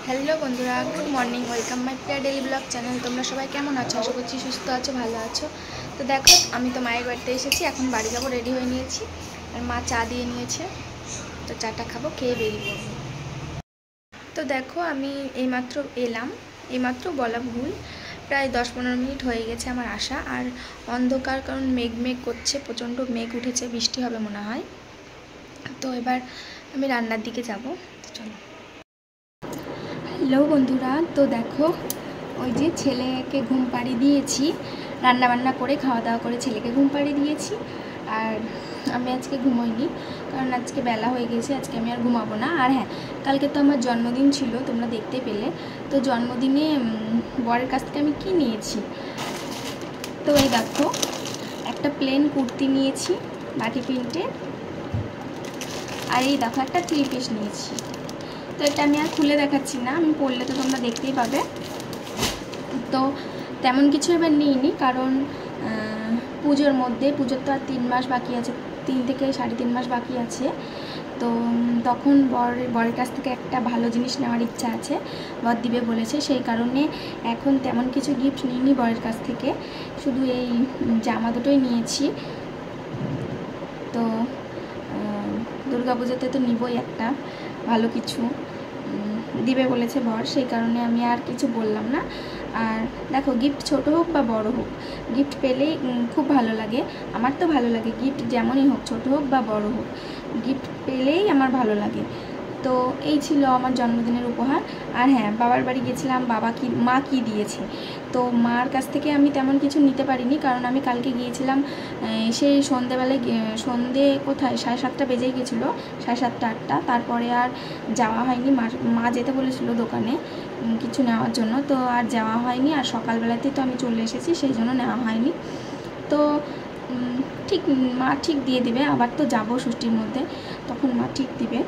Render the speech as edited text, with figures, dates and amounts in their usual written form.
Hello বন্ধুরা, good morning. Welcome my Priya daily blog channel. তোমরা সবাই কেমন আছো? আশা করছি সুস্থ আছো, ভালো আছো। তো দেখো, আমি তো মায়ের বাড়িতে এসেছি, এখন বাড়ি যাবো, রেডি হয়ে নিয়েছি। আর মা চা দিয়ে নিয়েছে, তো চাটা খাবো, খেয়ে বেরিয়ে পড়বো। তো দেখো, আমি এইমাত্র এলাম, এইমাত্র বলা ভুল, প্রায় 10-15 মিনিট হয়ে গেছে আমার আসা। আর অন্ধকার, কারণ মেঘ মেঘ করছে, প্রচণ্ড মেঘ উঠেছে, বৃষ্টি হবে মনে হয়। তো এবার আমি রান্নার দিকে যাব, চলো। হ্যালো বন্ধুরা, তো দেখো, ওই যে ছেলেকে ঘুম পাড়িয়ে দিয়েছি, রান্না বান্না করে খাওয়া দাওয়া করে ছেলেকে ঘুম পাড়িয়ে দিয়েছি। আর আমি আজকে ঘুমোইনি, কারণ আজকে বেলা হয়ে গেছে, আজকে আমি আর ঘুমাবো না। আর হ্যাঁ, কালকে তো আমার জন্মদিন ছিল, তোমরা দেখতে পেলে। তো জন্মদিনে বরের কাছ থেকে আমি কি নিয়েছি, তো এই দেখো, একটা প্লেন কুর্তি নিয়েছি বাটি প্রিন্টে, আর এই দেখো একটা 3 পিস নিয়েছি। তো এটা আমি আর খুলে দেখাচ্ছি না, আমি পরলে তো তোমরা দেখতেই পাবে। তো তেমন কিছু এবার নিইনি, কারণ পুজোর মধ্যে, পুজোর তো আর 3 মাস বাকি আছে, 3 থেকে 3.5 মাস বাকি আছে। তো তখন বরের কাছ থেকে একটা ভালো জিনিস নেওয়ার ইচ্ছা আছে, বর দিবে বলেছে, সেই কারণে এখন তেমন কিছু গিফট নিইনি বরের কাছ থেকে, শুধু এই জামা দুটোই নিয়েছি। তো দুর্গাপুজোতে তো নিবই একটা ভালো কিছু, দিবে বলেছে বর, সেই কারণে আমি আর কিছু বললাম না। আর দেখো, গিফট ছোট হোক বা বড় হোক, গিফট পেলেই খুব ভালো লাগে। আমার তো ভালো লাগে, গিফট যেমনই হোক, ছোট হোক বা বড় হোক, গিফট পেলেই আমার ভালো লাগে। তো এই ছিল আমার জন্মদিনের উপহার। আর হ্যাঁ, বাবার বাড়ি গেছিলাম, মা কি দিয়েছে, তো মার কাছ থেকে আমি তেমন কিছু নিতে পারিনি, কারণ আমি কালকে গিয়েছিলাম সেই সন্ধেবেলায়, সন্ধে কোথায় 7:30 বেজেই গেছিলো, 7:30 8টা, তারপরে আর যাওয়া হয়নি। মা যেতে বলেছিল দোকানে কিছু নেওয়ার জন্য, তো আর যাওয়া হয়নি। আর সকালবেলাতেই তো আমি চলে এসেছি, সেই জন্য নেওয়া হয়নি। তো ঠিক মা ঠিক দিয়ে দিবে, আবার তো যাবো ষষ্ঠীর মধ্যে, তখন মা ঠিক দিবে।